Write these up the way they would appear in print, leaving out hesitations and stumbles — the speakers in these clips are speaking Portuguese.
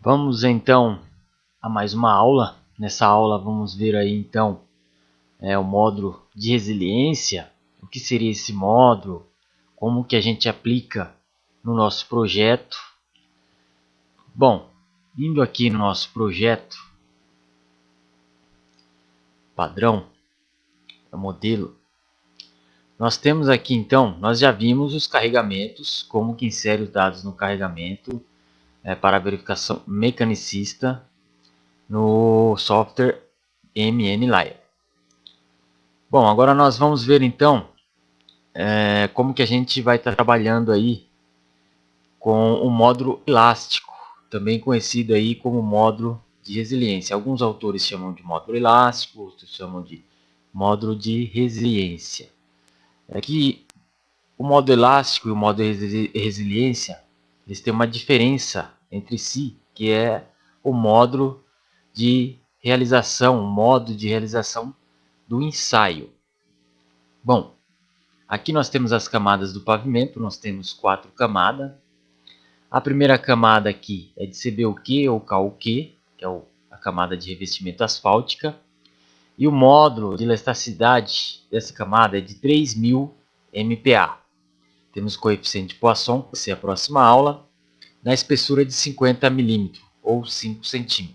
Vamos então a mais uma aula. Nessa aula vamos ver aí então o módulo de resiliência. O que seria esse módulo? Como que a gente aplica no nosso projeto? Bom, indo aqui no nosso projeto padrão, modelo, nós temos aqui então, nós já vimos os carregamentos, como que insere os dados no carregamento para verificação mecanicista no software MNLayer. Bom, agora nós vamos ver então como que a gente vai estar trabalhando aí com o módulo elástico, também conhecido aí como módulo de resiliência. Alguns autores chamam de módulo elástico, outros chamam de módulo de resiliência. Aqui o módulo elástico e o módulo de resiliência, eles têm uma diferença entre si, que é o módulo de realização, o modo de realização do ensaio. Bom, aqui nós temos as camadas do pavimento, nós temos 4 camadas. A primeira camada aqui é de CBUQ ou KUQ, que é a camada de revestimento asfáltica. E o módulo de elasticidade dessa camada é de 3000 MPa. Temos coeficiente de Poisson, que vai ser a próxima aula, na espessura de 50 mm ou 5 cm.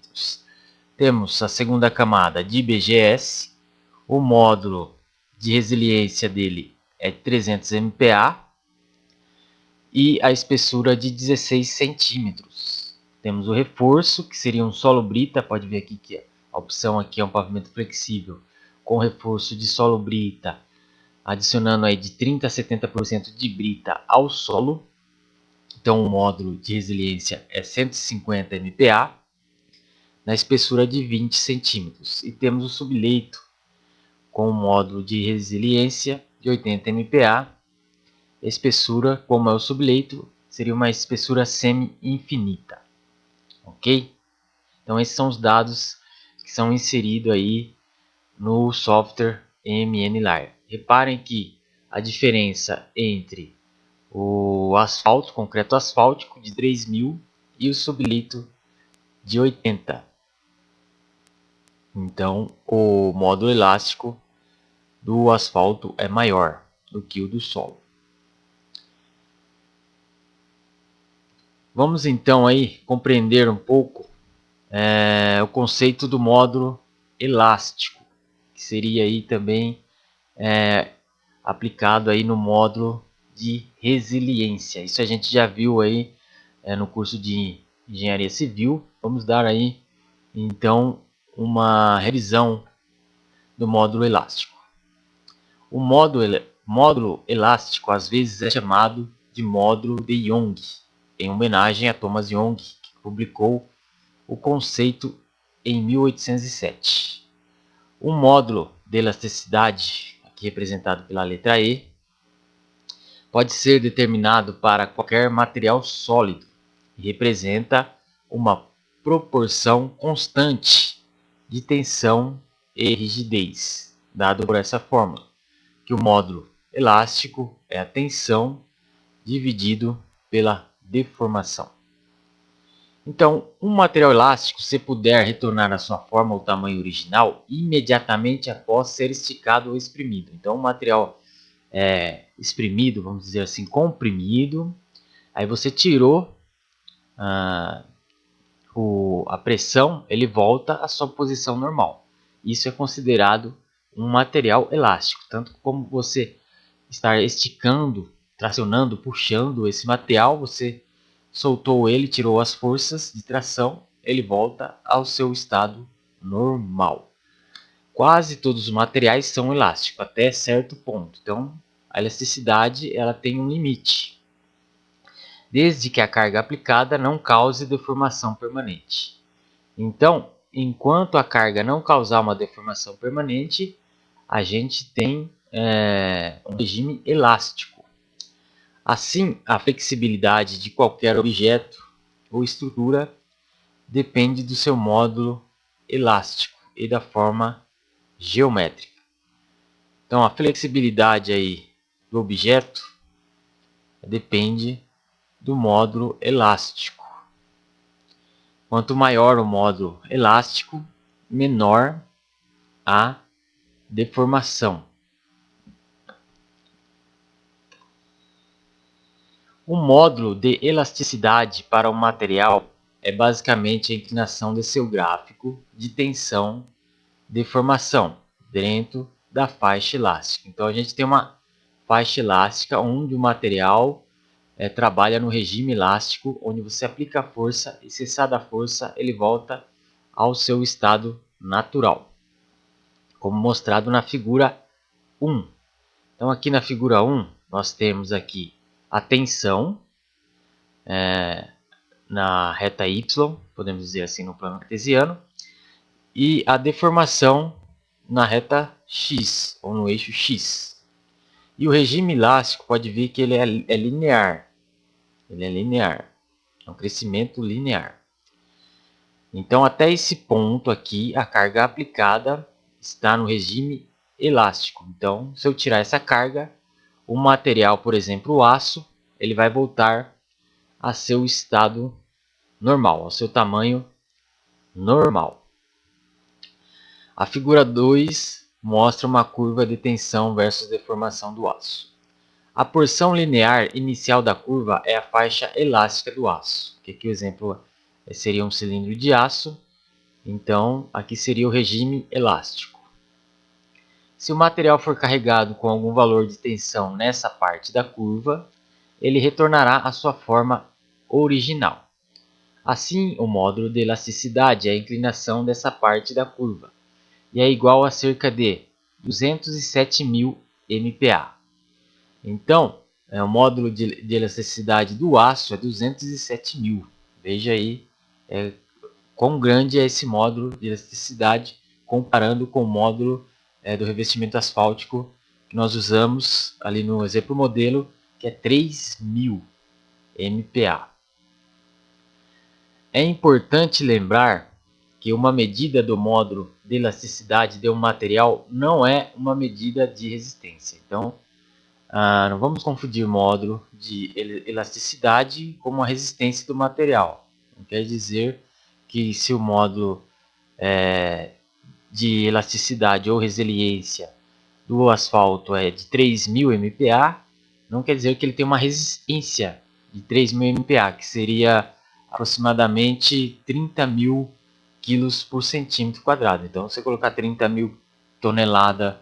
Temos a segunda camada de BGS, o módulo de resiliência dele é 300 MPa e a espessura de 16 centímetros. Temos o reforço, que seria um solo brita, pode ver aqui que a opção aqui é um pavimento flexível com reforço de solo brita, adicionando aí de 30 a 70% de brita ao solo. Então o módulo de resiliência é 150 MPa na espessura de 20 centímetros. E temos o subleito com o módulo de resiliência de 80 MPa. Espessura, como é o subleito, seria uma espessura semi-infinita. Ok? Então esses são os dados que são inseridos aí no software MNLayer. Reparem que a diferença entre o asfalto, concreto asfáltico de 3000 e o subleito de 80. Então o módulo elástico do asfalto é maior do que o do solo. Vamos então aí compreender um pouco o conceito do módulo elástico, que seria aí também aplicado aí no módulo de resiliência. Isso a gente já viu aí no curso de engenharia civil. Vamos dar aí então uma revisão do módulo elástico. O módulo elástico às vezes é chamado de módulo de Young, em homenagem a Thomas Young, que publicou o conceito em 1807. O módulo de elasticidade, aqui representado pela letra E, pode ser determinado para qualquer material sólido e representa uma proporção constante de tensão e rigidez, dado por essa fórmula, que o módulo elástico é a tensão dividido pela deformação. Então, um material elástico, se puder retornar à sua forma ou tamanho original, imediatamente após ser esticado ou exprimido. Então, um material exprimido, vamos dizer assim, comprimido, aí você tirou a pressão, ele volta à sua posição normal. Isso é considerado um material elástico, tanto como você estar esticando, tracionando, puxando esse material, você soltou ele, tirou as forças de tração, ele volta ao seu estado normal. Quase todos os materiais são elásticos até certo ponto. Então, a elasticidade ela tem um limite, desde que a carga aplicada não cause deformação permanente. Então, enquanto a carga não causar uma deformação permanente, a gente tem um regime elástico. Assim, a flexibilidade de qualquer objeto ou estrutura depende do seu módulo elástico e da forma geométrica. Então, a flexibilidade aí do objeto depende do módulo elástico. Quanto maior o módulo elástico, menor a deformação. O módulo de elasticidade para um material é basicamente a inclinação de seu gráfico de tensão-deformação dentro da faixa elástica. Então a gente tem uma faixa elástica onde o material trabalha no regime elástico, onde você aplica a força e, cessada a força, ele volta ao seu estado natural, como mostrado na figura 1. Então aqui na figura 1 nós temos aqui a tensão na reta y, podemos dizer assim, no plano cartesiano, e a deformação na reta x, ou no eixo x. E o regime elástico, pode ver que ele é linear. Ele é linear. É um crescimento linear. Então, até esse ponto aqui, a carga aplicada está no regime elástico. Então, se eu tirar essa carga, o material, por exemplo, o aço, ele vai voltar a seu estado normal, ao seu tamanho normal. A figura 2 mostra uma curva de tensão versus deformação do aço. A porção linear inicial da curva é a faixa elástica do aço. Que aqui o exemplo seria um cilindro de aço. Então, aqui seria o regime elástico. Se o material for carregado com algum valor de tensão nessa parte da curva, ele retornará à sua forma original. Assim, o módulo de elasticidade é a inclinação dessa parte da curva, e é igual a cerca de 207.000 MPa. Então, o módulo de elasticidade do aço é 207.000. Veja aí quão grande é esse módulo de elasticidade comparando com o módulo do revestimento asfáltico que nós usamos ali no exemplo modelo, que é 3.000 MPa. É importante lembrar que uma medida do módulo de elasticidade de um material não é uma medida de resistência. Então, não vamos confundir módulo de elasticidade com a resistência do material. Não quer dizer que se o módulo de elasticidade ou resiliência do asfalto é de 3.000 MPa, não quer dizer que ele tem uma resistência de 3.000 MPa, que seria aproximadamente 30.000 quilos por centímetro quadrado. Então, se você colocar 30.000 toneladas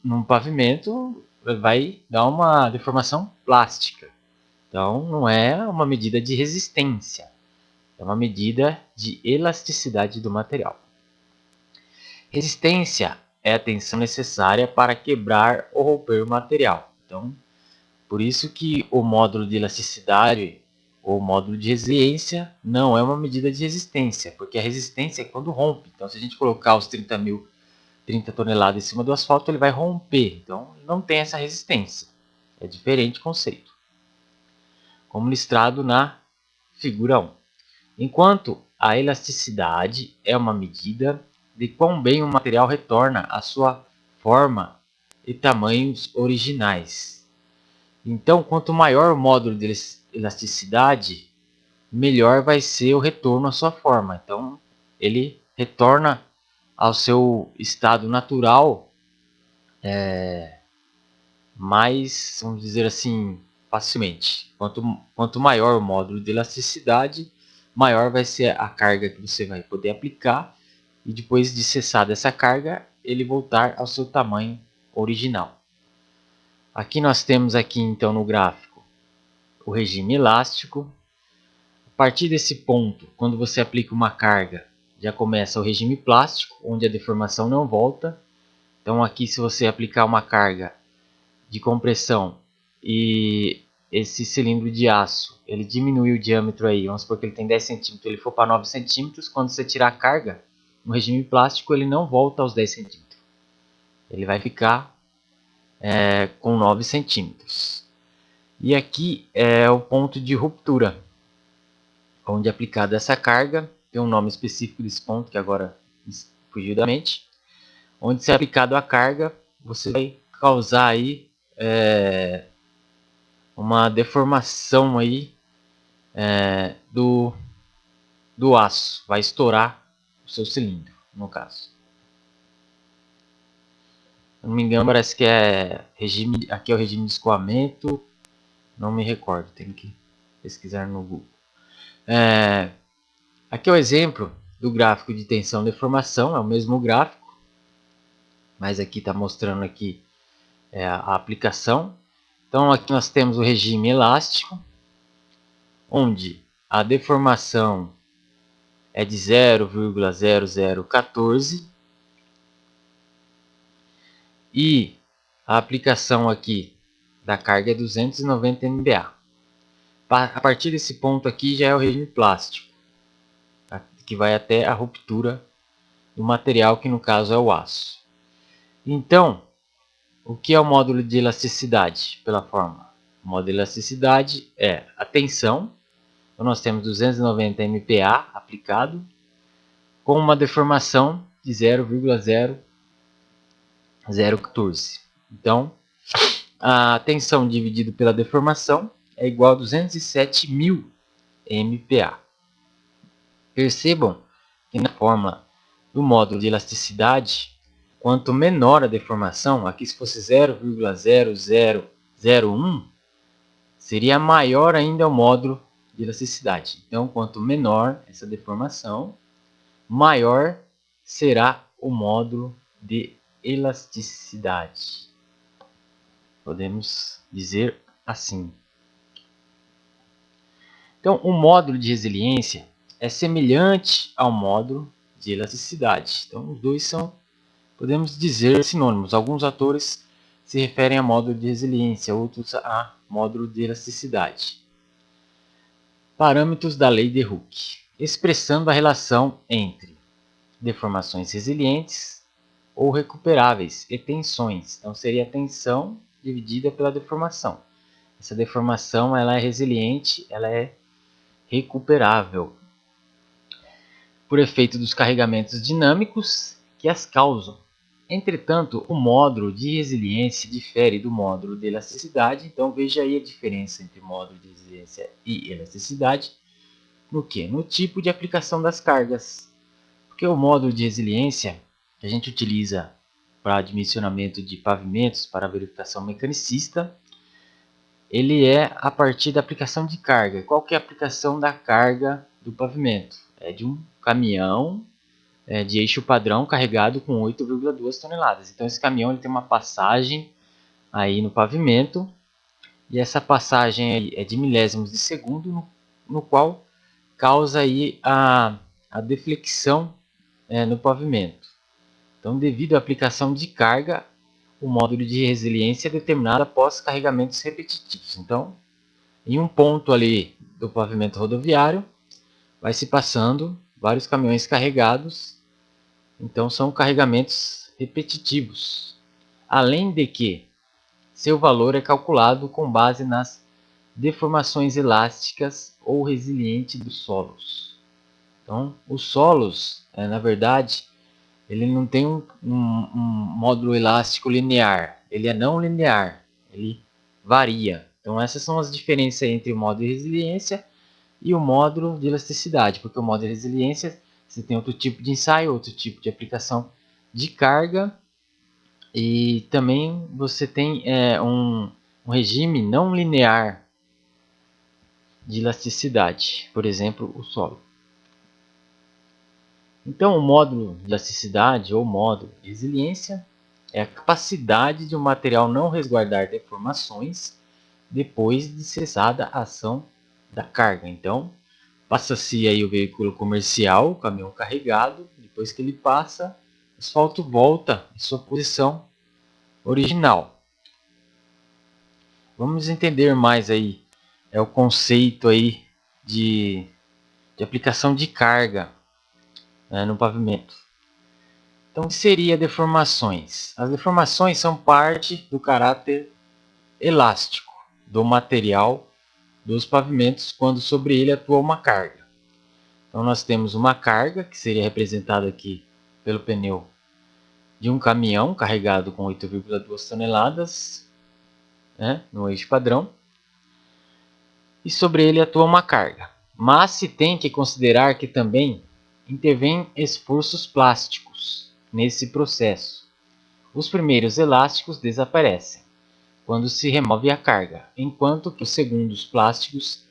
num pavimento, vai dar uma deformação plástica. Então, não é uma medida de resistência, é uma medida de elasticidade do material. Resistência é a tensão necessária para quebrar ou romper o material. Então, por isso que o módulo de elasticidade ou módulo de resiliência não é uma medida de resistência, porque a resistência é quando rompe. Então, se a gente colocar os 30 toneladas em cima do asfalto, ele vai romper. Então, não tem essa resistência. É diferente o conceito, como listrado na figura 1. Enquanto a elasticidade é uma medida de quão bem o material retorna à sua forma e tamanhos originais. Então, quanto maior o módulo de elasticidade, melhor vai ser o retorno à sua forma. Então, ele retorna ao seu estado natural mais, vamos dizer assim, facilmente. Quanto maior o módulo de elasticidade, maior vai ser a carga que você vai poder aplicar, e depois de cessar essa carga, ele voltar ao seu tamanho original. Aqui nós temos aqui então no gráfico o regime elástico. A partir desse ponto, quando você aplica uma carga, já começa o regime plástico, onde a deformação não volta. Então aqui, se você aplicar uma carga de compressão e esse cilindro de aço, ele diminui o diâmetro aí, vamos supor que ele tem 10 centímetros, ele for para 9 centímetros, quando você tirar a carga, no regime plástico ele não volta aos 10 centímetros. Ele vai ficar com 9 centímetros. E aqui é o ponto de ruptura, onde é aplicada essa carga, tem um nome específico desse ponto que agora fugiu da mente. Onde se é aplicado a carga, você vai causar aí uma deformação aí do do aço, vai estourar o seu cilindro, no caso. Se não me engano, parece que é regime, aqui é o regime de escoamento, não me recordo, tenho que pesquisar no Google. Aqui é o exemplo do gráfico de tensão e deformação, é o mesmo gráfico, mas aqui está mostrando aqui a aplicação. Então aqui nós temos o regime elástico, onde a deformação é de 0,0014 e a aplicação aqui da carga é 290 MBA. A partir desse ponto aqui já é o regime plástico, que vai até a ruptura do material, que no caso é o aço. Então, o que é o módulo de elasticidade pela fórmula? O módulo de elasticidade é a tensão, então nós temos 290 MPa aplicado, com uma deformação de 0,0014. Então, a tensão dividido pela deformação é igual a 207.000 MPa. Percebam que na fórmula do módulo de elasticidade, quanto menor a deformação, aqui se fosse 0,0001, seria maior ainda o módulo de elasticidade. Então, quanto menor essa deformação, maior será o módulo de elasticidade. Podemos dizer assim. Então, o módulo de resiliência é semelhante ao módulo de elasticidade. Então, os dois são, podemos dizer, sinônimos. Alguns autores se referem a módulo de resiliência, outros a módulo de elasticidade. Parâmetros da lei de Hooke, expressando a relação entre deformações resilientes ou recuperáveis e tensões. Então, seria a tensão dividida pela deformação. Essa deformação ela é resiliente, ela é recuperável, por efeito dos carregamentos dinâmicos que as causam. Entretanto, o módulo de resiliência difere do módulo de elasticidade. Então, veja aí a diferença entre módulo de resiliência e elasticidade. No que? No tipo de aplicação das cargas. Porque o módulo de resiliência que a gente utiliza para dimensionamento de pavimentos, para verificação mecanicista, ele é a partir da aplicação de carga. Qual que é a aplicação da carga do pavimento? É de um caminhão de eixo padrão carregado com 8,2 toneladas. Então esse caminhão ele tem uma passagem aí no pavimento, e essa passagem é de milésimos de segundo, no qual causa aí a deflexão no pavimento. Então, devido à aplicação de carga, o módulo de resiliência é determinado após carregamentos repetitivos. Então, em um ponto ali do pavimento rodoviário, vai se passando vários caminhões carregados. Então, são carregamentos repetitivos. Além de que seu valor é calculado com base nas deformações elásticas ou resilientes dos solos. Então, os solos, na verdade, ele não tem um módulo elástico linear, ele é não linear, ele varia. Então essas são as diferenças entre o módulo de resiliência e o módulo de elasticidade, porque o módulo de resiliência você tem outro tipo de ensaio, outro tipo de aplicação de carga, e também você tem um regime não linear de elasticidade, por exemplo, o solo. Então, o módulo de elasticidade ou módulo de resiliência é a capacidade de um material não resguardar deformações depois de cessada a ação da carga. Então, passa-se aí o veículo comercial, o caminhão carregado, depois que ele passa, o asfalto volta à sua posição original. Vamos entender mais aí o conceito aí de aplicação de carga no pavimento. Então, o que seria deformações? As deformações são parte do caráter elástico do material dos pavimentos quando sobre ele atua uma carga. Então, nós temos uma carga, que seria representada aqui pelo pneu de um caminhão carregado com 8,2 toneladas no eixo padrão, e sobre ele atua uma carga. mas se tem que considerar que também intervêm esforços plásticos nesse processo. Os primeiros elásticos desaparecem quando se remove a carga, enquanto que os segundos plásticos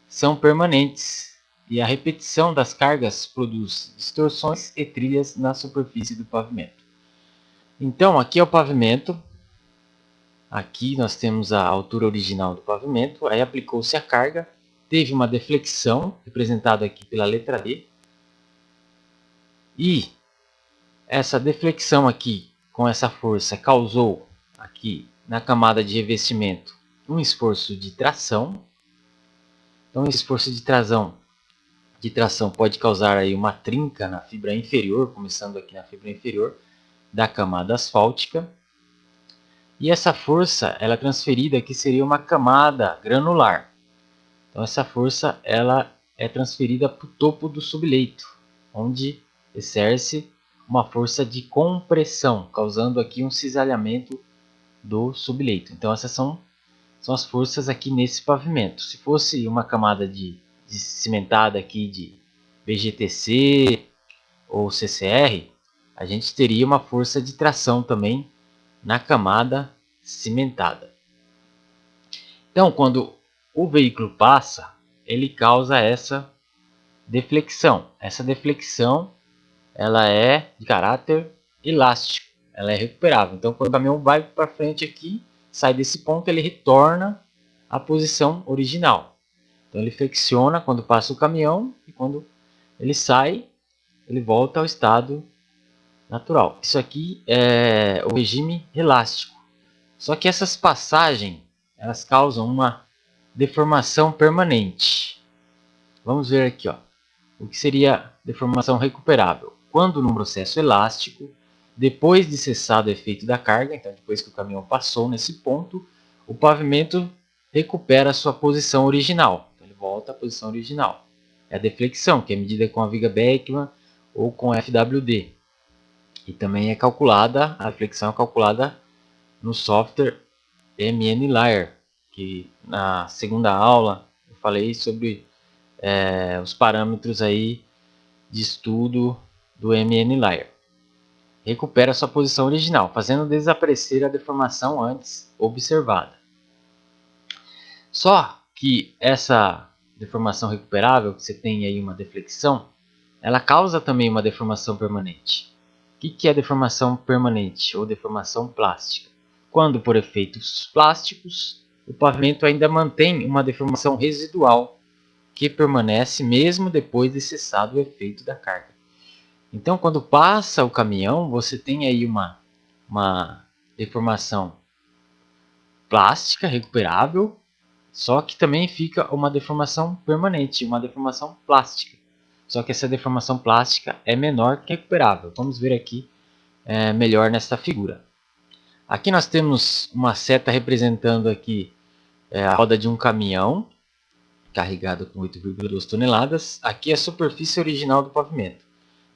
são permanentes e a repetição das cargas produz distorções e trilhas na superfície do pavimento. Então, aqui é o pavimento. Aqui nós temos a altura original do pavimento, aí aplicou-se a carga, teve uma deflexão, representada aqui pela letra D, e essa deflexão aqui, com essa força, causou aqui na camada de revestimento um esforço de tração. Então esse esforço de tração pode causar aí uma trinca na fibra inferior, começando aqui na fibra inferior da camada asfáltica. E essa força ela é transferida aqui, seria uma camada granular. Então essa força ela é transferida para o topo do subleito, onde exerce uma força de compressão, causando aqui um cisalhamento do subleito. Então essas são as forças aqui nesse pavimento. Se fosse uma camada de cimentada aqui de BGTC ou CCR, a gente teria uma força de tração também na camada cimentada. Então, quando o veículo passa, ele causa essa deflexão. Essa deflexão ela é de caráter elástico, ela é recuperável. Então, quando o caminhão vai para frente aqui, sai desse ponto, ele retorna à posição original. Então, ele flexiona quando passa o caminhão e quando ele sai, ele volta ao estado natural. Isso aqui é o regime elástico. Só que essas passagens, elas causam uma deformação permanente. Vamos ver aqui, ó, o que seria deformação recuperável. Quando num processo elástico, depois de cessado o efeito da carga, então depois que o caminhão passou nesse ponto, o pavimento recupera a sua posição original. Então, ele volta à posição original. É a deflexão, que é medida com a viga Beckmann ou com FWD. E também é calculada, a flexão é calculada no software MN-Layer, que na segunda aula eu falei sobre os parâmetros aí de estudo do MN-Layer. Recupera sua posição original, fazendo desaparecer a deformação antes observada. Só que essa deformação recuperável, que você tem aí uma deflexão, ela causa também uma deformação permanente. O que é deformação permanente ou deformação plástica? Quando, por efeitos plásticos, o pavimento ainda mantém uma deformação residual que permanece mesmo depois de cessado o efeito da carga. Então, quando passa o caminhão, você tem aí uma deformação plástica recuperável, só que também fica uma deformação permanente, uma deformação plástica. Só que essa deformação plástica é menor que recuperável. Vamos ver aqui melhor nessa figura. Aqui nós temos uma seta representando aqui a roda de um caminhão carregado com 8,2 toneladas. Aqui é a superfície original do pavimento.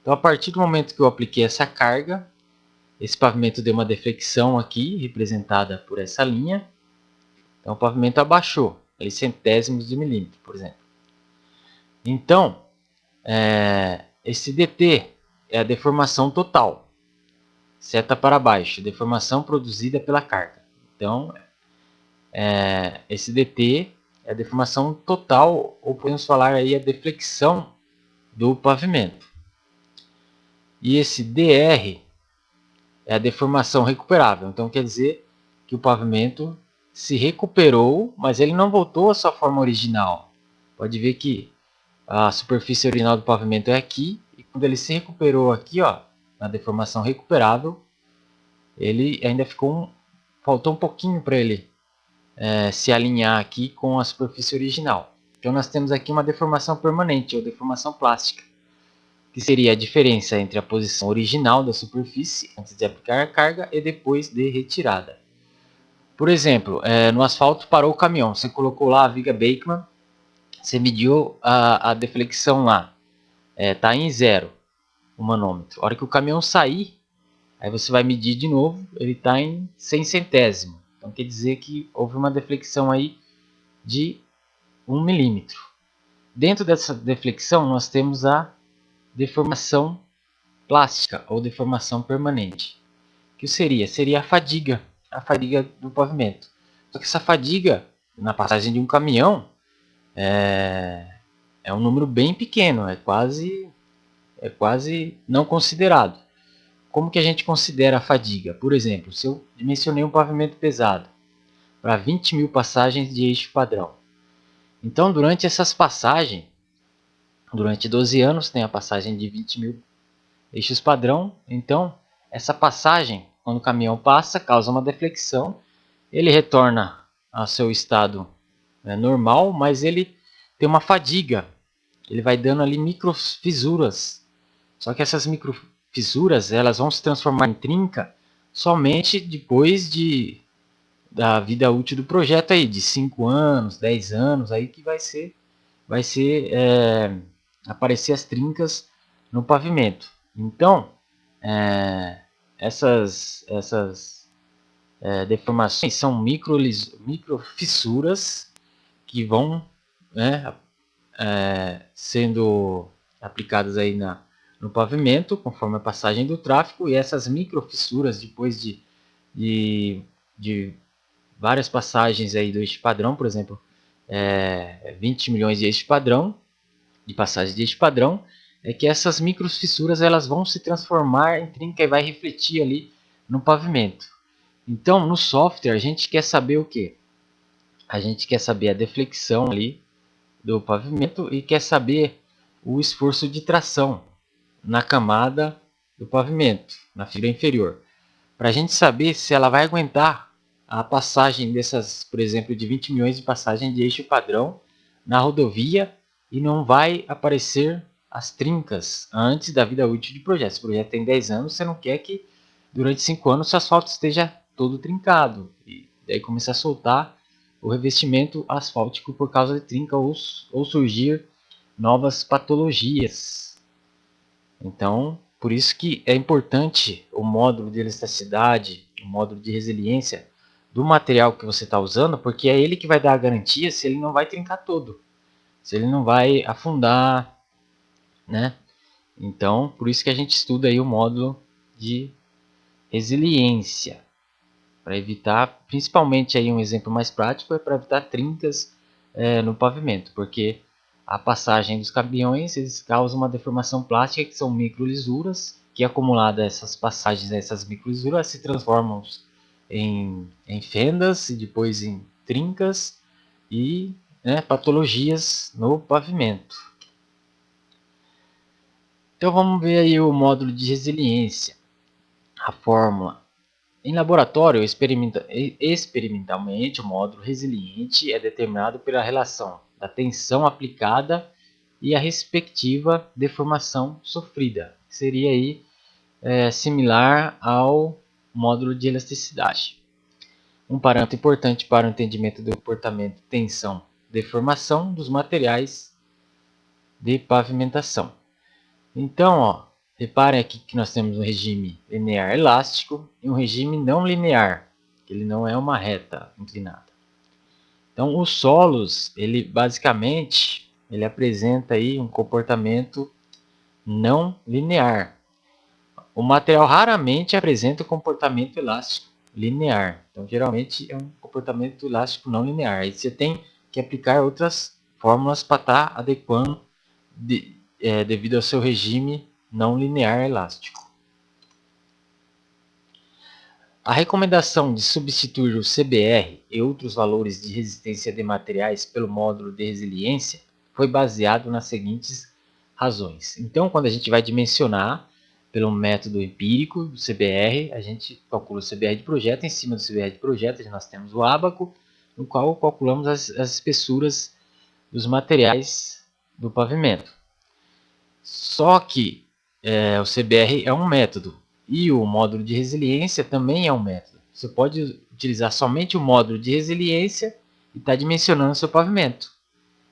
Então, a partir do momento que eu apliquei essa carga, esse pavimento deu uma deflexão aqui, representada por essa linha. Então, o pavimento abaixou, ali centésimos de milímetro, por exemplo. Então, esse DT é a deformação total. Seta para baixo, deformação produzida pela carga. Então, esse DT é a deformação total, ou podemos falar aí a deflexão do pavimento. E esse DR é a deformação recuperável. Então quer dizer que o pavimento se recuperou, mas ele não voltou à sua forma original. Pode ver que a superfície original do pavimento é aqui, e quando ele se recuperou aqui, ó, na deformação recuperável, ele ainda faltou um pouquinho para ele se alinhar aqui com a superfície original. Então nós temos aqui uma deformação permanente, ou deformação plástica, que seria a diferença entre a posição original da superfície, antes de aplicar a carga, e depois de retirada. Por exemplo, no asfalto parou o caminhão, você colocou lá a viga Beckmann, você mediu a deflexão lá, está em 0 o manômetro. A hora que o caminhão sair, aí você vai medir de novo, ele está em 100 centésimo. Então quer dizer que houve uma deflexão aí de 1 milímetro. Dentro dessa deflexão, nós temos a deformação plástica ou deformação permanente. Que seria? Seria a fadiga do pavimento. Só que essa fadiga, na passagem de um caminhão, é um número bem pequeno, é quase não considerado. Como que a gente considera a fadiga? Por exemplo, se eu dimensionei um pavimento pesado para 20 mil passagens de eixo padrão. Então, durante essas passagens, durante 12 anos, tem a passagem de 20 mil eixos padrão. Então, essa passagem, quando o caminhão passa, causa uma deflexão. Ele retorna ao seu estado normal, mas ele tem uma fadiga. Ele vai dando ali microfisuras. Só que essas microfisuras, elas vão se transformar em trinca somente depois da vida útil do projeto aí, de 5 anos, 10 anos, aí que vai aparecer as trincas no pavimento. Então, essas deformações são microfissuras que vão sendo aplicadas aí no pavimento, conforme a passagem do tráfego, e essas microfissuras, depois de várias passagens aí do eixo padrão, por exemplo, 20 milhões de eixo padrão, de passagem de eixo padrão, é que essas microfissuras elas vão se transformar em trinca e vai refletir ali no pavimento. Então, no software, a gente quer saber o quê? A gente quer saber a deflexão ali do pavimento e quer saber o esforço de tração na camada do pavimento, na fibra inferior. Para a gente saber se ela vai aguentar a passagem dessas, por exemplo, de 20 milhões de passagens de eixo padrão na rodovia e não vai aparecer as trincas antes da vida útil de projeto. Se o projeto tem 10 anos, você não quer que durante 5 anos o asfalto esteja todo trincado. E daí começar a soltar o revestimento asfáltico por causa de trinca ou surgir novas patologias. Então, por isso que é importante o módulo de elasticidade, o módulo de resiliência do material que você está usando, porque é ele que vai dar a garantia se ele não vai trincar todo, se ele não vai afundar, né? Então, por isso que a gente estuda aí o módulo de resiliência, para evitar, principalmente aí um exemplo mais prático, é para evitar trincas no pavimento, porque a passagem dos caminhões eles causam uma deformação plástica, que são microlisuras, que acumuladas essas passagens, essas microlisuras se transformam em fendas e depois em trincas e patologias no pavimento. Então vamos ver aí o módulo de resiliência, a fórmula. Em laboratório, experimentalmente, o módulo resiliente é determinado pela relação da tensão aplicada e a respectiva deformação sofrida. Seria aí similar ao módulo de elasticidade. Um parâmetro importante para o entendimento do comportamento tensão-deformação dos materiais de pavimentação. Então, reparem aqui que nós temos um regime linear elástico e um regime não linear, que ele não é uma reta inclinada. Então, os solos, ele basicamente, ele apresenta aí um comportamento não linear. O material raramente apresenta um comportamento elástico linear. Então, geralmente é um comportamento elástico não linear. Aí você tem que aplicar outras fórmulas para estar adequando devido ao seu regime não linear elástico. A recomendação de substituir o CBR e outros valores de resistência de materiais pelo módulo de resiliência foi baseado nas seguintes razões. Então, quando a gente vai dimensionar pelo método empírico do CBR, a gente calcula o CBR de projeto. Em cima do CBR de projeto, nós temos o ábaco, no qual calculamos as espessuras dos materiais do pavimento. Só que o CBR é um método e o módulo de resiliência também é um método. Você pode utilizar somente o módulo de resiliência e estar dimensionando seu pavimento,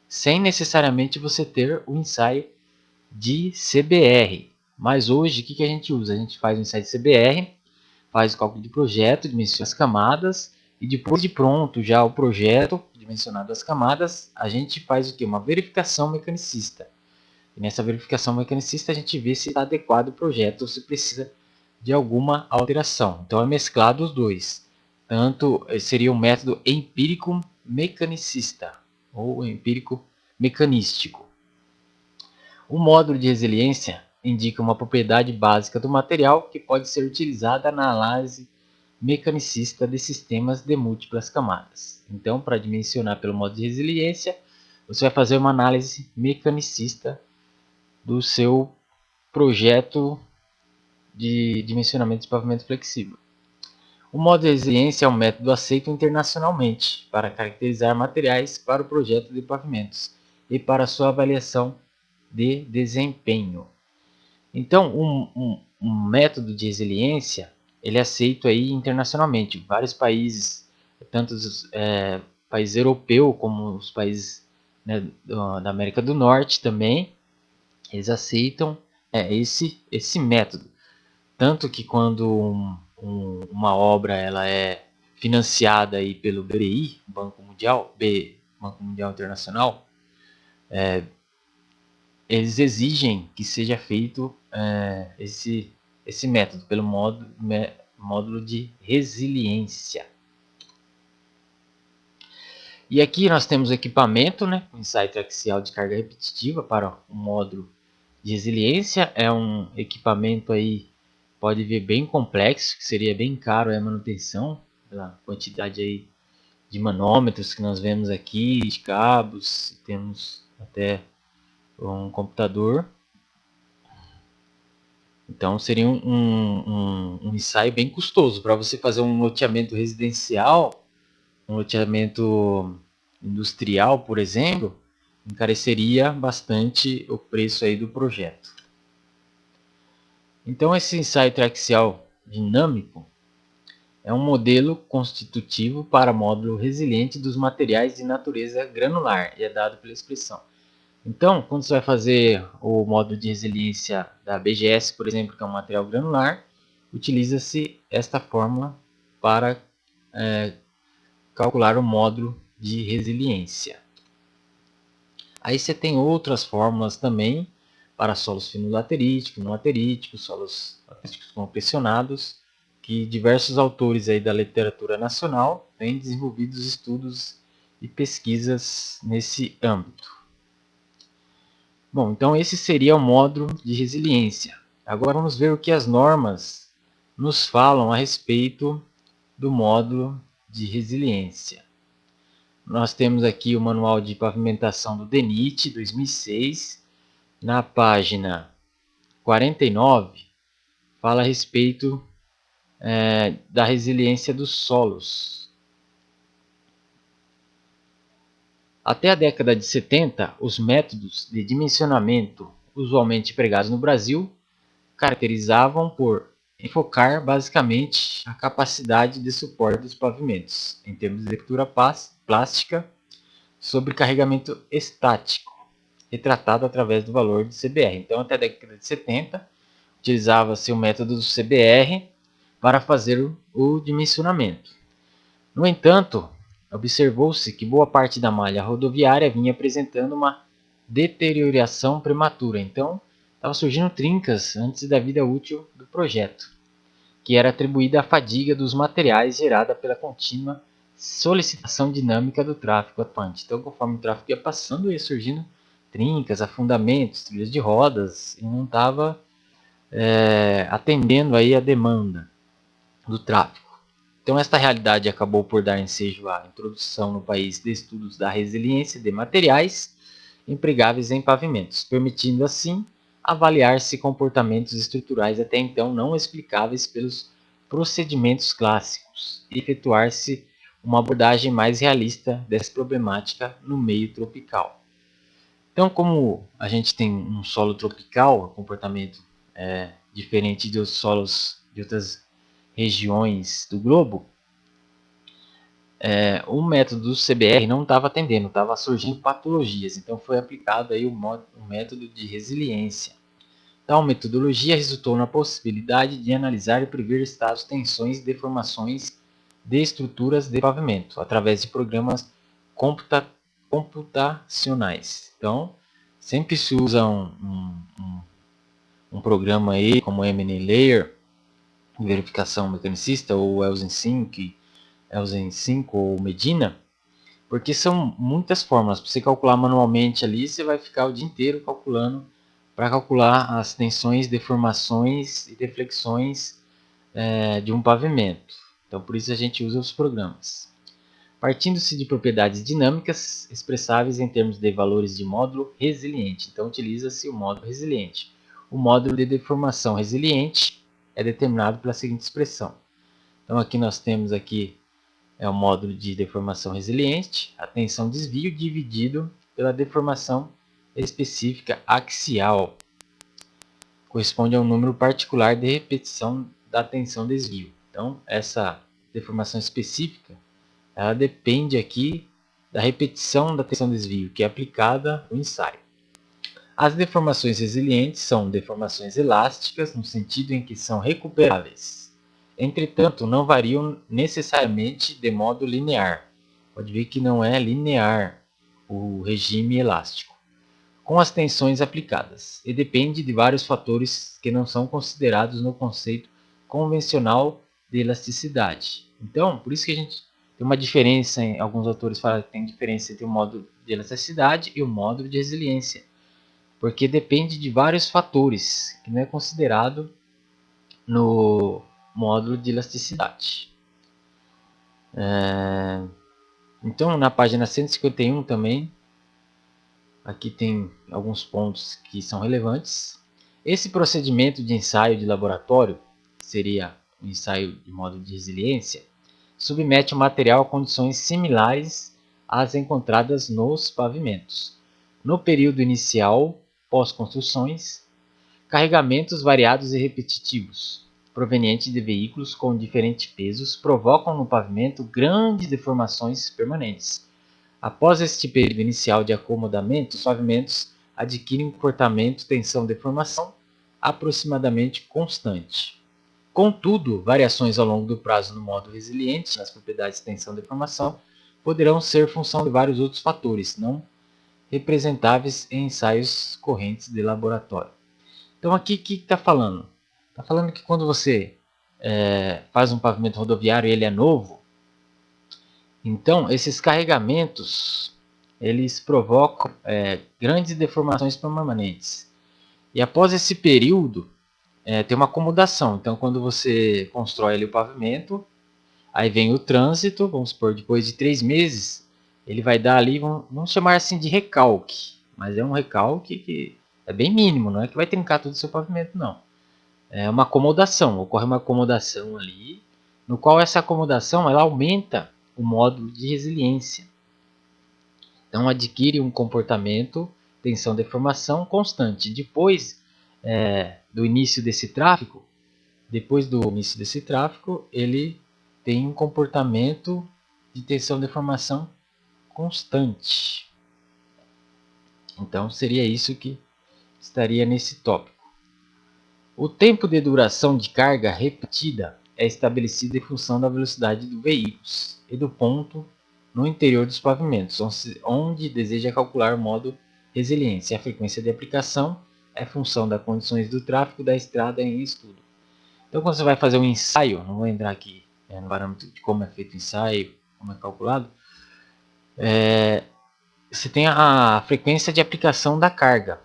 sem necessariamente você ter o ensaio de CBR. Mas hoje, o que a gente usa? A gente faz o ensaio de CBR, faz o cálculo de projeto, dimensiona as camadas, e depois de pronto já o projeto, dimensionado as camadas, a gente faz o quê? Uma verificação mecanicista. E nessa verificação mecanicista a gente vê se está adequado o projeto ou se precisa de alguma alteração. Então é mesclado os dois. Tanto seria o método empírico mecanicista ou empírico mecanístico. O módulo de resiliência indica uma propriedade básica do material que pode ser utilizada na análise mecanicista de sistemas de múltiplas camadas. Então, para dimensionar pelo módulo de resiliência, você vai fazer uma análise mecanicista do seu projeto de dimensionamento de pavimento flexível. O módulo de resiliência é um método aceito internacionalmente para caracterizar materiais para o projeto de pavimentos e para sua avaliação de desempenho. Então, um método de resiliência ele é aceito aí internacionalmente. Vários países, tanto os países europeus como os países, né, da América do Norte também, eles aceitam esse método. Tanto que quando uma obra ela é financiada aí pelo BRI, Banco Mundial Internacional, eles exigem que seja feito esse método pelo módulo de resiliência. E aqui nós temos o equipamento, né, com insight axial de carga repetitiva para o módulo de resiliência. É um equipamento aí, pode ver, bem complexo, que seria bem caro a manutenção, pela quantidade aí de manômetros que nós vemos aqui, de cabos, temos até um computador. Então seria um ensaio bem custoso para você fazer um loteamento residencial, um loteamento industrial, por exemplo, encareceria bastante o preço aí do projeto. Então esse ensaio triaxial dinâmico é um modelo constitutivo para módulo resiliente dos materiais de natureza granular e é dado pela expressão. Então, quando você vai fazer o módulo de resiliência da BGS, por exemplo, que é um material granular, utiliza-se esta fórmula para calcular o módulo de resiliência. Aí você tem outras fórmulas também para solos fino-lateríticos, não lateríticos, solos lateríticos compressionados, que diversos autores aí da literatura nacional têm desenvolvido estudos e pesquisas nesse âmbito. Bom, então esse seria o módulo de resiliência. Agora vamos ver o que as normas nos falam a respeito do módulo de resiliência. Nós temos aqui o manual de pavimentação do DENIT 2006, na página 49, fala a respeito da resiliência dos solos. Até a década de 70, os métodos de dimensionamento usualmente empregados no Brasil caracterizavam por enfocar basicamente a capacidade de suporte dos pavimentos, em termos de leitura plástica, sobre carregamento estático, retratado através do valor do CBR. Então, até a década de 70, utilizava-se o método do CBR para fazer o dimensionamento. No entanto, observou-se que boa parte da malha rodoviária vinha apresentando uma deterioração prematura. Então, estava surgindo trincas antes da vida útil do projeto, que era atribuída à fadiga dos materiais gerada pela contínua solicitação dinâmica do tráfego atuante. Então, conforme o tráfego ia passando, ia surgindo trincas, afundamentos, trilhas de rodas, e não estava atendendo aí a demanda do tráfego. Então, esta realidade acabou por dar ensejo à introdução no país de estudos da resiliência de materiais empregáveis em pavimentos, permitindo assim avaliar-se comportamentos estruturais até então não explicáveis pelos procedimentos clássicos e efetuar-se uma abordagem mais realista dessa problemática no meio tropical. Então, como a gente tem um solo tropical, um comportamento diferente dos solos de outras regiões do globo, o método do CBR não estava atendendo, estava surgindo patologias, então foi aplicado aí o método de resiliência. Tal metodologia resultou na possibilidade de analisar e prever estados, tensões e deformações de estruturas de pavimento, através de programas computacionais. Então, sempre se usa um programa aí como MNLayer, verificação mecanicista, ou Elsen 5 ou Medina, porque são muitas fórmulas. Para você calcular manualmente ali, você vai ficar o dia inteiro calculando para calcular as tensões, deformações e deflexões de um pavimento. Então, por isso a gente usa os programas. Partindo-se de propriedades dinâmicas expressáveis em termos de valores de módulo resiliente. Então, utiliza-se o módulo resiliente. O módulo de deformação resiliente é determinado pela seguinte expressão. Então, aqui nós temos aqui o módulo de deformação resiliente, a tensão desvio dividido pela deformação específica axial. Corresponde a um número particular de repetição da tensão desvio. Então, essa deformação específica, ela depende aqui da repetição da tensão desvio, que é aplicada no ensaio. As deformações resilientes são deformações elásticas, no sentido em que são recuperáveis. Entretanto, não variam necessariamente de modo linear. Pode ver que não é linear o regime elástico com as tensões aplicadas, e depende de vários fatores que não são considerados no conceito convencional de elasticidade. Então, por isso que a gente tem uma diferença, alguns autores falam que tem diferença entre o módulo de elasticidade e o módulo de resiliência, porque depende de vários fatores, que não é considerado no módulo de elasticidade. Então, na página 151 também, aqui tem alguns pontos que são relevantes. Esse procedimento de ensaio de laboratório, que seria o ensaio de módulo de resiliência, submete o material a condições similares às encontradas nos pavimentos. No período inicial, pós-construções, carregamentos variados e repetitivos, provenientes de veículos com diferentes pesos, provocam no pavimento grandes deformações permanentes. Após este período inicial de acomodamento, os pavimentos adquirem um comportamento tensão-deformação aproximadamente constante. Contudo, variações ao longo do prazo no módulo resiliente, nas propriedades de tensão-deformação, poderão ser função de vários outros fatores, não representáveis em ensaios correntes de laboratório. Então aqui o que está falando? Está falando que quando você faz um pavimento rodoviário e ele é novo, então esses carregamentos eles provocam grandes deformações permanentes. E após esse período, tem uma acomodação. Então quando você constrói ali o pavimento, aí vem o trânsito, vamos supor, depois de 3 meses, ele vai dar ali, vamos chamar assim de recalque. Mas é um recalque que é bem mínimo, não é que vai trincar todo o seu pavimento, não. É uma acomodação, ocorre uma acomodação ali, no qual essa acomodação ela aumenta o módulo de resiliência. Então adquire um comportamento tensão-deformação constante. Depois do início desse tráfego, ele tem um comportamento de tensão-deformação constante. Então seria isso que estaria nesse tópico. O tempo de duração de carga repetida é estabelecido em função da velocidade do veículo e do ponto no interior dos pavimentos, onde deseja calcular o modo resiliência. A frequência de aplicação é função das condições do tráfego da estrada em estudo. Então, quando você vai fazer um ensaio, não vou entrar aqui no parâmetro de como é feito o ensaio, como é calculado, você tem a frequência de aplicação da carga,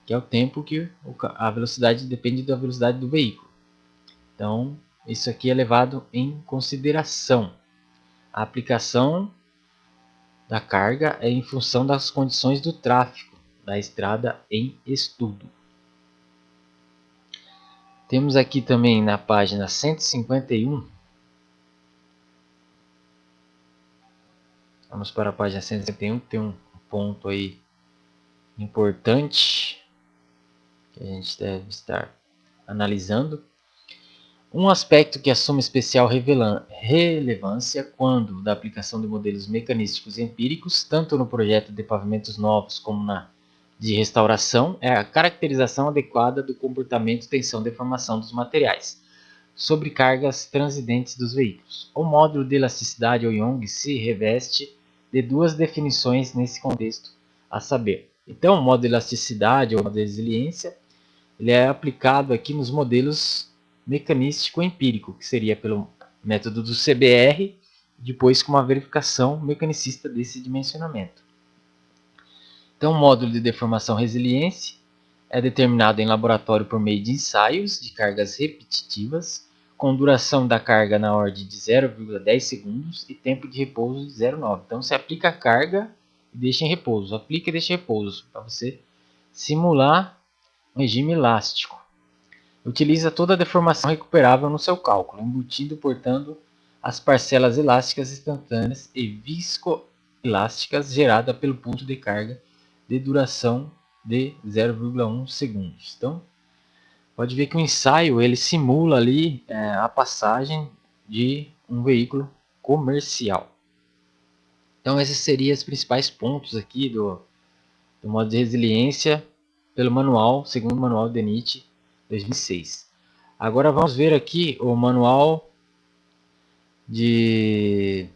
que é o tempo que a velocidade depende da velocidade do veículo. Então, isso aqui é levado em consideração. A aplicação da carga é em função das condições do tráfego da estrada em estudo. Temos aqui também na página 151. Vamos para a página 151, que tem um ponto aí importante que a gente deve estar analisando. Um aspecto que assume especial relevância quando da aplicação de modelos mecanísticos e empíricos, tanto no projeto de pavimentos novos como na de restauração, é a caracterização adequada do comportamento tensão-deformação dos materiais sobre cargas transidentes dos veículos. O módulo de elasticidade ou Young se reveste de duas definições nesse contexto, a saber. Então, o modo de elasticidade ou modo de resiliência, ele é aplicado aqui nos modelos mecanístico-empírico, que seria pelo método do CBR, depois com uma verificação mecanicista desse dimensionamento. Então, o módulo de deformação resiliência é determinado em laboratório por meio de ensaios de cargas repetitivas, com duração da carga na ordem de 0,10 segundos e tempo de repouso de 0,9. Então, você aplica a carga e deixa em repouso. Aplica e deixa em repouso, para você simular um regime elástico. Utiliza toda a deformação recuperável no seu cálculo, embutindo, portanto, as parcelas elásticas instantâneas e viscoelásticas geradas pelo ponto de carga de duração de 0,1 segundos. Então, pode ver que o ensaio ele simula ali a passagem de um veículo comercial. Então, esses seriam os principais pontos aqui do modo de resiliência pelo manual, segundo o manual DENIT 2006. Agora vamos ver aqui o manual de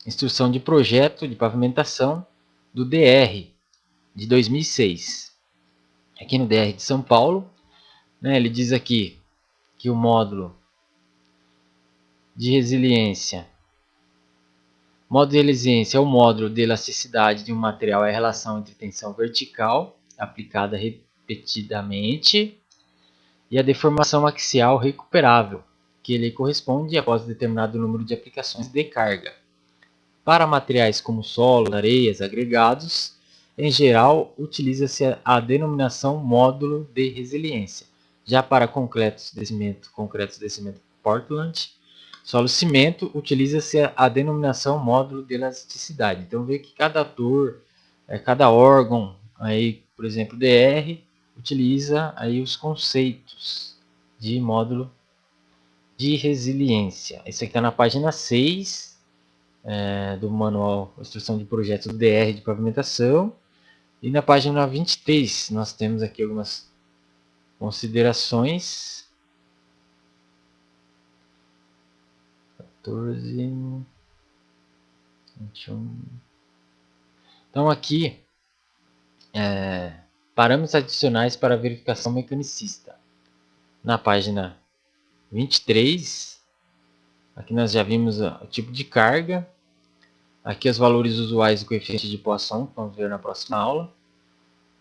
instrução de projeto de pavimentação do DR de 2006. Aqui no DR de São Paulo, né, ele diz aqui que o módulo de resiliência, é o módulo de elasticidade de um material, é a relação entre tensão vertical aplicada repetidamente e a deformação axial recuperável, que ele corresponde após determinado número de aplicações de carga. Para materiais como solo, areias, agregados, em geral, utiliza-se a denominação módulo de resiliência. Já para concretos de cimento Portland, solo cimento, utiliza-se a denominação módulo de elasticidade. Então, vê que cada ator, cada órgão, aí, por exemplo, DR, utiliza aí os conceitos de módulo de resiliência. Esse aqui está na página 6 do manual Instrução de Projetos do DR de Pavimentação. E na página 23 nós temos aqui algumas considerações. 14, 21. Então aqui, parâmetros adicionais para verificação mecanicista. Na página 23, aqui nós já vimos o tipo de carga. Aqui os valores usuais do coeficiente de Poisson, que vamos ver na próxima aula.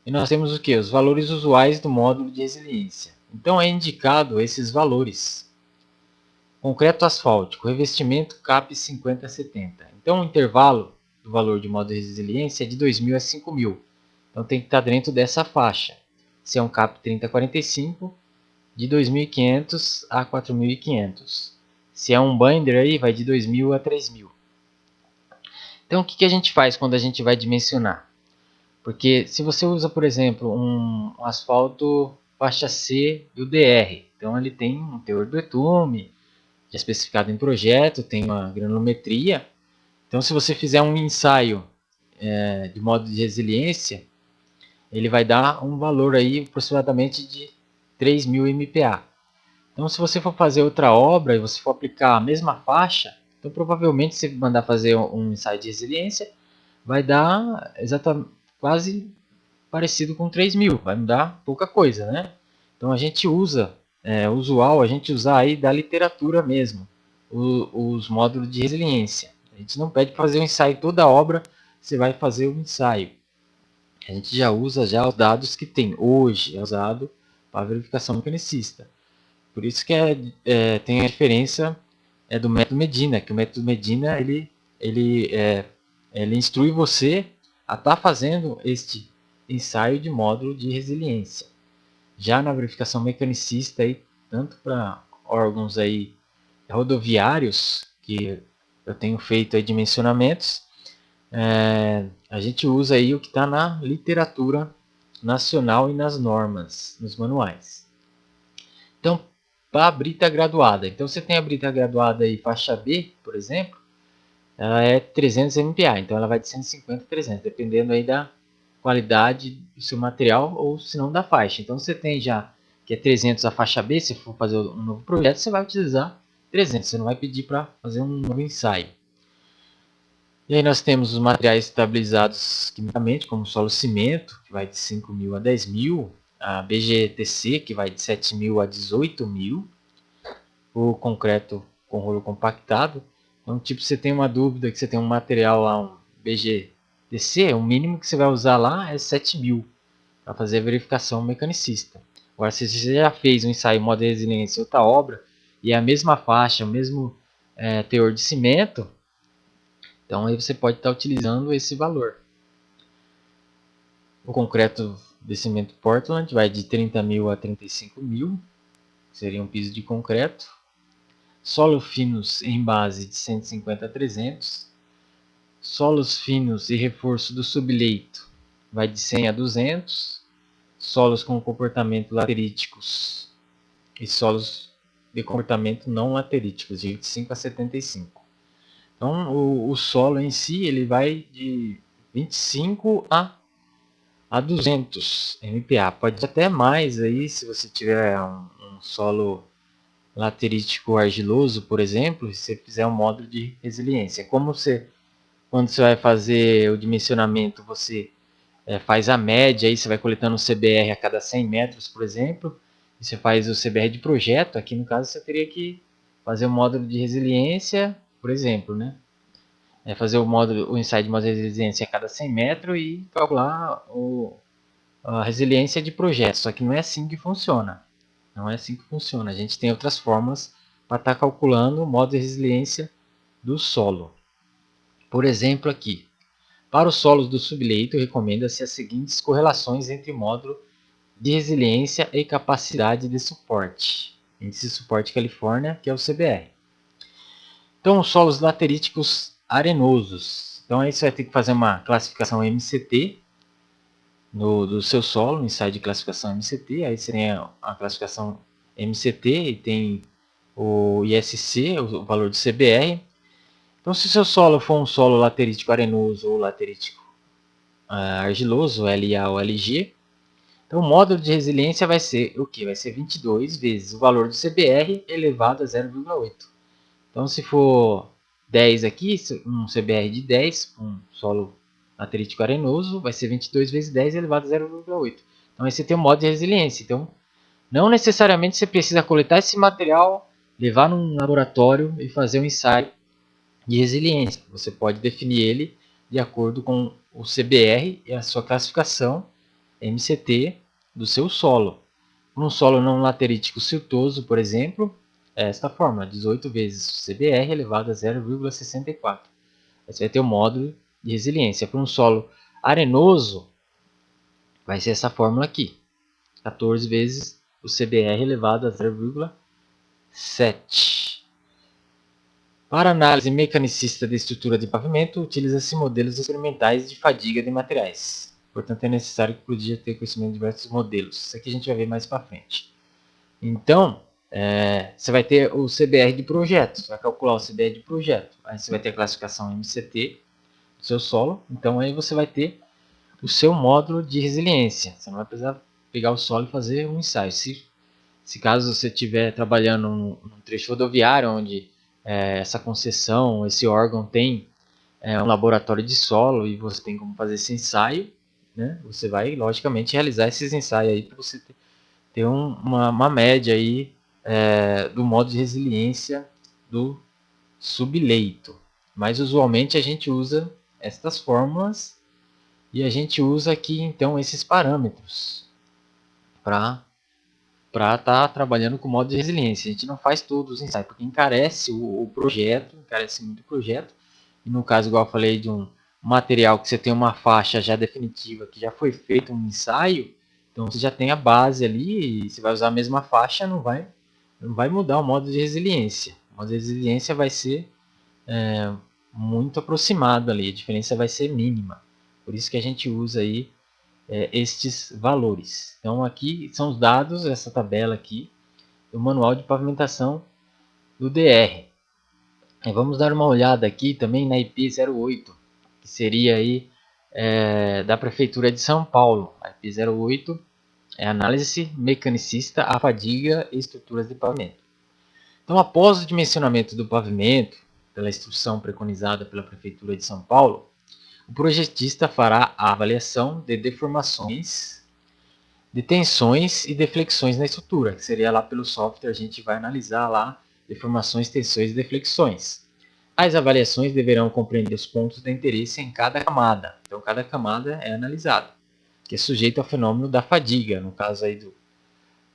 E nós temos o que? Os valores usuais do módulo de resiliência. Então é indicado esses valores. Concreto asfáltico, revestimento CAP 50-70. Então o intervalo do valor de módulo de resiliência é de 2.000 a 5.000. Então tem que estar dentro dessa faixa. Se é um CAP 30-45, de 2.500 a 4.500. Se é um binder aí, vai de 2.000 a 3.000. Então o que a gente faz quando a gente vai dimensionar? Porque se você usa, por exemplo, um asfalto faixa C do DR, então ele tem um teor do betume, já especificado em projeto, tem uma granulometria. Então se você fizer um ensaio de modo de resiliência, ele vai dar um valor aí aproximadamente de 3.000 MPa. Então se você for fazer outra obra e você for aplicar a mesma faixa, então provavelmente se mandar fazer um ensaio de resiliência, vai dar quase parecido com 3.000, vai mudar pouca coisa, né? Então a gente usa, usual a gente usar aí da literatura mesmo, os módulos de resiliência. A gente não pede para fazer um ensaio toda obra, você vai fazer um ensaio. A gente já usa já os dados que tem hoje, é usado para verificação mecanicista. Por isso que tem a diferença do método Medina, que o método Medina ele instrui você a estar fazendo este ensaio de módulo de resiliência. Já na verificação mecanicista, aí, tanto para órgãos aí rodoviários, que eu tenho feito aí dimensionamentos, a gente usa aí o que está na literatura nacional e nas normas, nos manuais. Então, para a brita graduada, então você tem a brita graduada aí faixa B, por exemplo, ela é 300 MPa, então ela vai de 150 a 300, dependendo aí da qualidade do seu material ou se não da faixa. Então você tem já que é 300 a faixa B, se for fazer um novo projeto, você vai utilizar 300, você não vai pedir para fazer um novo ensaio. E aí nós temos os materiais estabilizados quimicamente, como o solo cimento, que vai de 5.000 a 10.000, a BGTC, que vai de 7.000 a 18.000, o concreto com rolo compactado. Então, tipo, você tem uma dúvida que você tem um material lá, um BGTC, o mínimo que você vai usar lá é 7.000 para fazer a verificação mecanicista. Agora, se você já fez um ensaio modo de resiliência em outra obra, e é a mesma faixa, o mesmo teor de cimento, então aí você pode estar utilizando esse valor. O concreto de cimento Portland vai de 30.000 a 35.000, seria um piso de concreto. Solos finos em base de 150 a 300. Solos finos e reforço do subleito vai de 100 a 200. Solos com comportamento lateríticos e solos de comportamento não lateríticos de 25 a 75. Então o solo em si ele vai de 25 a 200 MPa, pode até mais aí se você tiver um solo laterítico argiloso, por exemplo, se você fizer um módulo de resiliência. Como quando você vai fazer o dimensionamento, você faz a média, aí você vai coletando o CBR a cada 100 metros, por exemplo, e você faz o CBR de projeto. Aqui no caso você teria que fazer um módulo de resiliência, por exemplo, né? Fazer o ensaio de módulo de resiliência a cada 100 metros e calcular a resiliência de projeto. Só que não é assim que funciona. Não é assim que funciona. A gente tem outras formas para estar calculando o modo de resiliência do solo. Por exemplo, aqui, para os solos do subleito, recomenda-se as seguintes correlações entre módulo de resiliência e capacidade de suporte. Índice de suporte Califórnia, que é o CBR. Então, os solos lateríticos arenosos. Então, aí você vai ter que fazer uma classificação MCT do seu solo, um ensaio de classificação MCT. Aí você tem a classificação MCT e tem o ISC, o valor do CBR. Então, se o seu solo for um solo laterítico arenoso ou laterítico argiloso, LA ou LG, então o módulo de resiliência vai ser o que? Vai ser 22 vezes o valor do CBR elevado a 0,8. Então, se for 10 aqui, um CBR de 10, um solo laterítico arenoso, vai ser 22 vezes 10 elevado a 0,8. Então, aí você tem um módulo de resiliência. Então, não necessariamente você precisa coletar esse material, levar num laboratório e fazer um ensaio de resiliência. Você pode definir ele de acordo com o CBR e a sua classificação MCT do seu solo. Um solo não laterítico siltoso, por exemplo, é esta fórmula, 18 vezes CBR elevado a 0,64. Você vai ter o módulo de resiliência. Para um solo arenoso, vai ser essa fórmula aqui, 14 vezes o CBR elevado a 0,7. Para análise mecanicista de estrutura de pavimento, utiliza-se modelos experimentais de fadiga de materiais. Portanto, é necessário que o produto ter conhecimento de diversos modelos. Isso aqui a gente vai ver mais para frente. Então, você vai ter o CBR de projeto. Você vai calcular o CBR de projeto. Aí você vai ter a classificação MCT do seu solo. Então, aí você vai ter o seu módulo de resiliência. Você não vai precisar pegar o solo e fazer um ensaio. Se caso você estiver trabalhando num trecho rodoviário onde essa concessão, esse órgão tem um laboratório de solo e você tem como fazer esse ensaio, né? Você vai logicamente realizar esses ensaios aí para você ter uma média aí do modo de resiliência do subleito. Mas usualmente a gente usa estas fórmulas e a gente usa aqui então esses parâmetros para estar trabalhando com modo de resiliência. A gente não faz todos os ensaios, porque encarece o projeto, encarece muito o projeto. E no caso, igual eu falei, de um material que você tem uma faixa já definitiva, que já foi feito um ensaio, então você já tem a base ali, e você vai usar a mesma faixa, não vai mudar o modo de resiliência. O modo de resiliência vai ser muito aproximado ali, a diferença vai ser mínima. Por isso que a gente usa aí estes valores. Então aqui são os dados, essa tabela aqui, do manual de pavimentação do DR. Vamos dar uma olhada aqui também na IP08, que seria aí da Prefeitura de São Paulo. A IP08 é análise mecanicista a fadiga e estruturas de pavimento. Então, após o dimensionamento do pavimento, pela instrução preconizada pela Prefeitura de São Paulo, o projetista fará a avaliação de deformações, de tensões e deflexões na estrutura, que seria lá pelo software, a gente vai analisar lá deformações, tensões e deflexões. As avaliações deverão compreender os pontos de interesse em cada camada. Então, cada camada é analisada, que é sujeito ao fenômeno da fadiga, no caso aí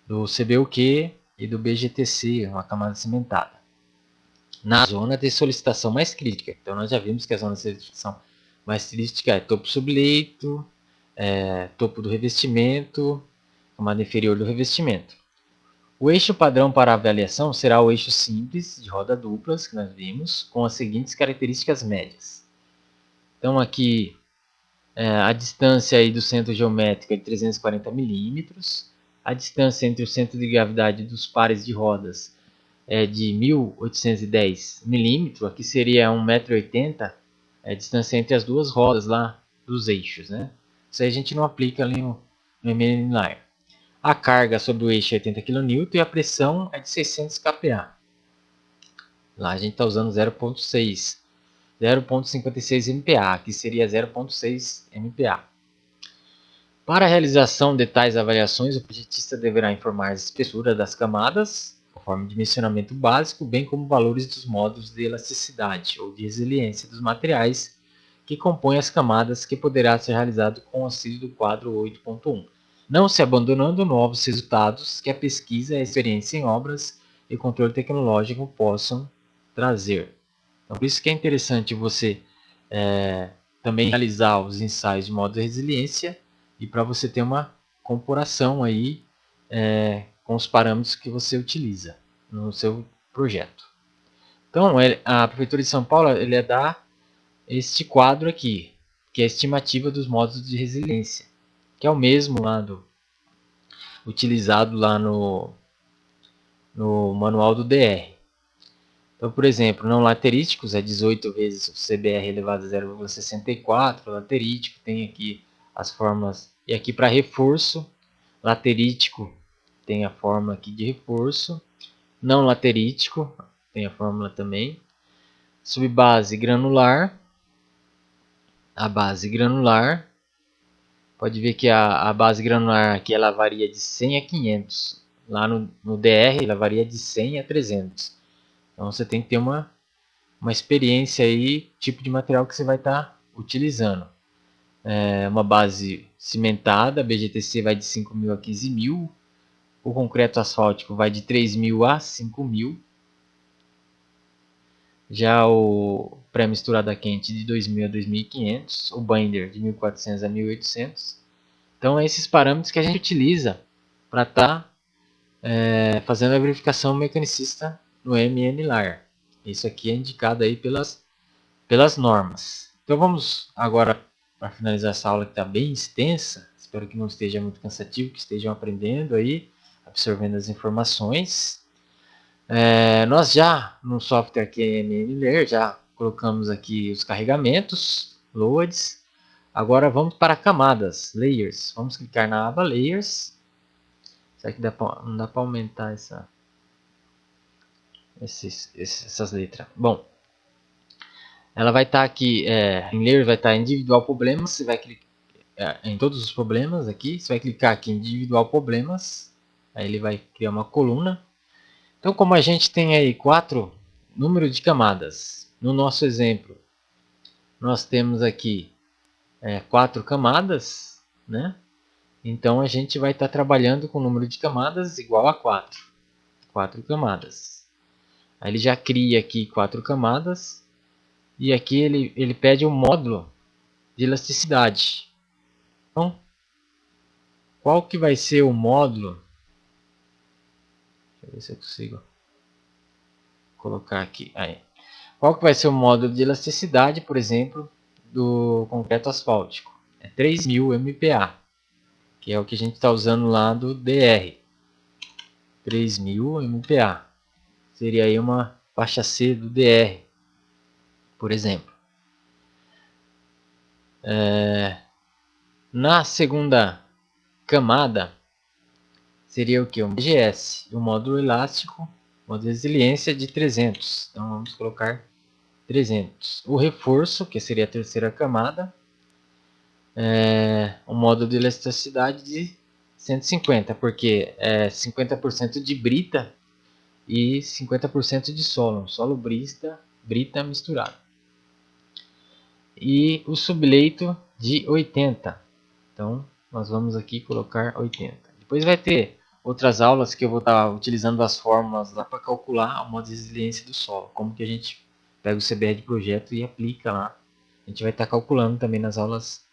do CBUQ e do BGTC, uma camada cimentada. Na zona de solicitação mais crítica. Então, nós já vimos que a zona de solicitação mais crítica é topo subleito, topo do revestimento, camada inferior do revestimento. O eixo padrão para avaliação será o eixo simples de roda duplas, que nós vimos, com as seguintes características médias. Então, aqui a distância aí do centro geométrico é de 340 milímetros, a distância entre o centro de gravidade dos pares de rodas é de 1810 milímetros, aqui seria 1,80 m, a distância entre as duas rodas lá dos eixos, né? Isso aí a gente não aplica ali no MN Linear. A carga sobre o eixo é 80 kN e a pressão é de 600 kPa. Lá a gente está usando 0,56 MPa, aqui seria 0,6 MPa. Para a realização de tais avaliações, o projetista deverá informar a espessura das camadas, conforme dimensionamento básico, bem como valores dos módulos de elasticidade ou de resiliência dos materiais que compõem as camadas, que poderá ser realizado com o auxílio do quadro 8.1, não se abandonando novos resultados que a pesquisa e a experiência em obras e controle tecnológico possam trazer. Então, por isso que é interessante você também realizar os ensaios de modo de resiliência e para você ter uma comparação aí com os parâmetros que você utiliza no seu projeto. Então, a Prefeitura de São Paulo ele dá este quadro aqui, que é a estimativa dos módulos de resiliência, que é o mesmo lá utilizado lá no manual do DR. Então, por exemplo, não lateríticos é 18 vezes o CBR elevado a 0,64, laterítico tem aqui as fórmulas, e aqui para reforço, laterítico tem a fórmula aqui de reforço, não laterítico tem a fórmula também, subbase granular, a base granular, pode ver que a base granular aqui ela varia de 100 a 500, lá no DR ela varia de 100 a 300, então você tem que ter uma experiência aí, tipo de material que você vai estar utilizando. Uma base cimentada, BGTC vai de 5.000 a 15.000, o concreto asfáltico vai de 3.000 a 5.000, já o pré-misturado a quente de 2.000 a 2.500, o binder de 1.400 a 1.800. Então, esses parâmetros que a gente utiliza para estar fazendo a verificação mecanicista no MN-LAR. Isso aqui é indicado aí pelas normas. Então vamos agora para finalizar essa aula que está bem extensa. Espero que não esteja muito cansativo, que estejam aprendendo aí, absorvendo as informações. Nós já no software QMLR já colocamos aqui os carregamentos, loads. Agora vamos para camadas, layers. Vamos clicar na aba layers. Será que não dá para aumentar essas letras? Bom, ela vai estar aqui em layer, vai estar individual problemas. Você vai clicar em todos os problemas aqui. Você vai clicar aqui em individual problemas. Aí ele vai criar uma coluna. Então, como a gente tem aí 4 números de camadas, no nosso exemplo, nós temos aqui 4 camadas, né? Então a gente vai estar trabalhando com o número de camadas igual a 4. 4 camadas. Aí ele já cria aqui 4 camadas. E aqui ele pede um módulo de elasticidade. Então, qual que vai ser o módulo? Deixa eu ver se eu consigo colocar aqui. Aí. Qual que vai ser o módulo de elasticidade, por exemplo, do concreto asfáltico? É 3.000 MPa, que é o que a gente está usando lá do DR. 3.000 MPa. Seria aí uma faixa C do DR, por exemplo. Na segunda camada, seria o que? Um BGS, o módulo elástico, módulo de resiliência de 300. Então vamos colocar 300. O reforço, que seria a terceira camada, um módulo de elasticidade de 150, porque é 50% de brita e 50% de solo brita misturado. E o subleito de 80. Então, nós vamos aqui colocar 80. Depois vai ter outras aulas que eu vou estar utilizando as fórmulas lá para calcular a modo de resiliência do solo. Como que a gente pega o CBR de projeto e aplica lá. A gente vai estar calculando também nas aulas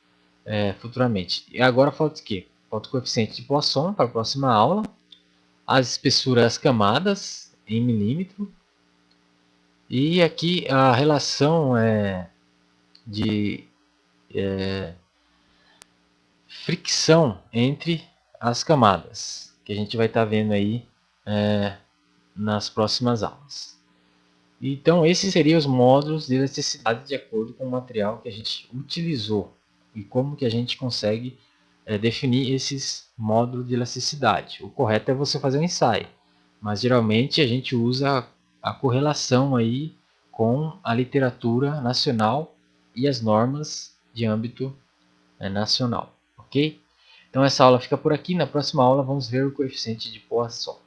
futuramente. E agora falta o quê? Falta o coeficiente de Poisson para a próxima aula. As espessuras das camadas em milímetro. E aqui a relação de fricção entre as camadas, que a gente vai estar vendo aí nas próximas aulas. Então esses seriam os módulos de elasticidade de acordo com o material que a gente utilizou e como que a gente consegue definir esses módulos de elasticidade. O correto é você fazer um ensaio, mas geralmente a gente usa a correlação aí com a literatura nacional e as normas de âmbito nacional, ok? Então essa aula fica por aqui. Na próxima aula vamos ver o coeficiente de Poisson.